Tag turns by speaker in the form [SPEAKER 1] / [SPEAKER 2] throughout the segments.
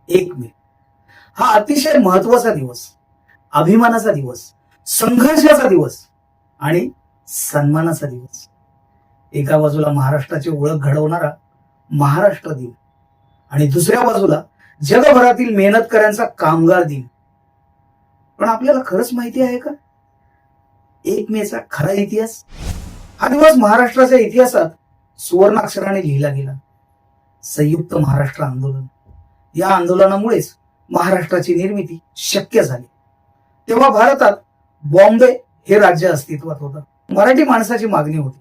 [SPEAKER 1] 1 मे हा अतिशय महत्वाचा दिवस, अभिमानाचा दिवस, संघर्षाचा दिवस आणि सन्मानाचा दिवस. एका बाजूला महाराष्ट्राची ओळख घडवणारा महाराष्ट्र दिन आणि दुसऱ्या बाजूला जगभरातील मेहनतकऱ्यांचा कामगार दिन. पण आपल्याला खरंच माहिती आहे का 1 मेचा खरा इतिहास? हा दिवस महाराष्ट्राच्या इतिहासात सुवर्णाक्षराने लिहिला गेला. संयुक्त महाराष्ट्र आंदोलन, या आंदोलनामुळेच महाराष्ट्राची निर्मिती शक्य झाली. तेव्हा भारतात बॉम्बे हे राज्य अस्तित्वात होतं. मराठी माणसाची मागणी होती,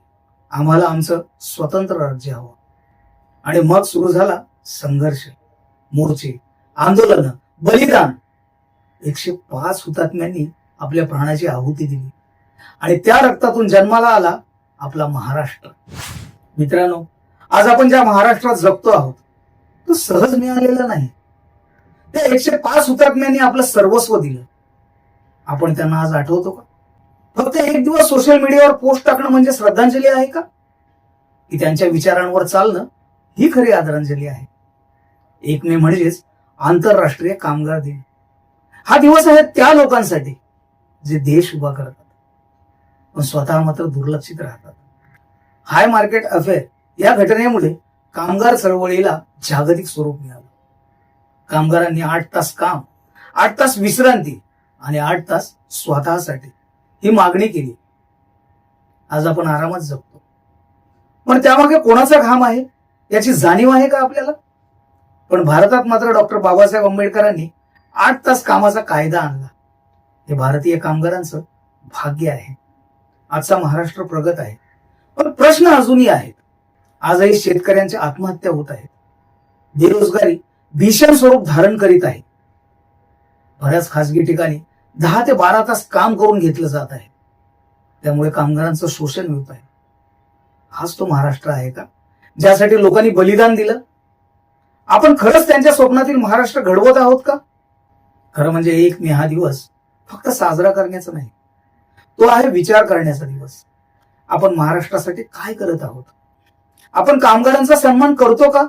[SPEAKER 1] आम्हाला आमचं स्वतंत्र राज्य हवं. आणि मग सुरू झाला संघर्ष, मोर्चे, आंदोलन, बलिदान. 105 हुतात्म्यांनी आपल्या प्राणाची आहुती दिली आणि त्या रक्तातून जन्माला आला आपला महाराष्ट्र. मित्रांनो, आज आपण ज्या महाराष्ट्रात जगतो आहोत तो सहज मिळालेला नाही. त्या 105 हुतात्म्यांनी आपलं सर्वस्व दिलं. आपण त्यांना आज आठवतो का? फक्त एक दिवस सोशल मीडियावर पोस्ट टाकणं म्हणजे श्रद्धांजली आहे का? की त्यांच्या विचारांवर चालणं ही खरी आदरांजली आहे. 1 मे म्हणजेच आंतरराष्ट्रीय कामगार दिन. हा दिवस आहे त्या लोकांसाठी जे देश उभा करतात पण स्वतः मात्र दुर्लक्षित राहतात. हाय मार्केट अफेअर या घटनेमुळे कामगार चळवळीला जागतिक स्वरूप मिळालं. कामगारांनी 8 तास काम, 8 तास विश्रांती आणि 8 तास स्वतःसाठी ही मागणी केली. आज आपण आरामात जगतो, पण त्यामागे कोणाचा घाम आहे याची जाणीव आहे का आपल्याला? पण भारतात मात्र डॉक्टर बाबासाहेब आंबेडकरांनी 8 तास कामाचा कायदा आणला. हे भारतीय कामगारांचं भाग्य आहे. आजचा महाराष्ट्र प्रगत आहे, पण प्रश्न अजूनही आहेत. आजही शेतकऱ्यांच्या आत्महत्या होत आहेत. बेरोजगारी भीषण स्वरूप धारण करीत आहे. बऱ्याच खासगी ठिकाणी 10 ते 12 तास काम करून घेतलं जात आहे. त्यामुळे कामगारांचं शोषण होत आहे. हाच तो महाराष्ट्र आहे का ज्यासाठी लोकांनी बलिदान दिलं? आपण खरंच त्यांच्या स्वप्नातील महाराष्ट्र घडवत आहोत का? खरं म्हणजे 1 मे हा दिवस फक्त साजरा करण्याचा नाही, तो आहे विचार करण्याचा दिवस. आपण महाराष्ट्रासाठी काय करत आहोत? आपण कामगारांचा सन्मान करतो का?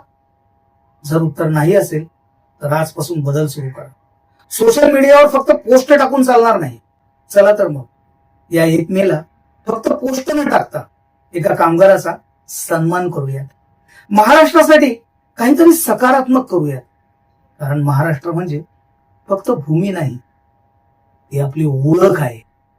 [SPEAKER 1] जर उत्तर नाही असेल तर आजपासून बदल सुरू करा. सोशल मीडियावर फक्त पोस्ट टाकून चालणार नाही. चला तर मग या 1 मेला फक्त पोस्ट न टाकता एका कामगाराचा सन्मान करूयात. महाराष्ट्रासाठी काहीतरी सकारात्मक करूयात. कारण महाराष्ट्र म्हणजे फक्त भूमी नाही, ती आपली ओळख आहे.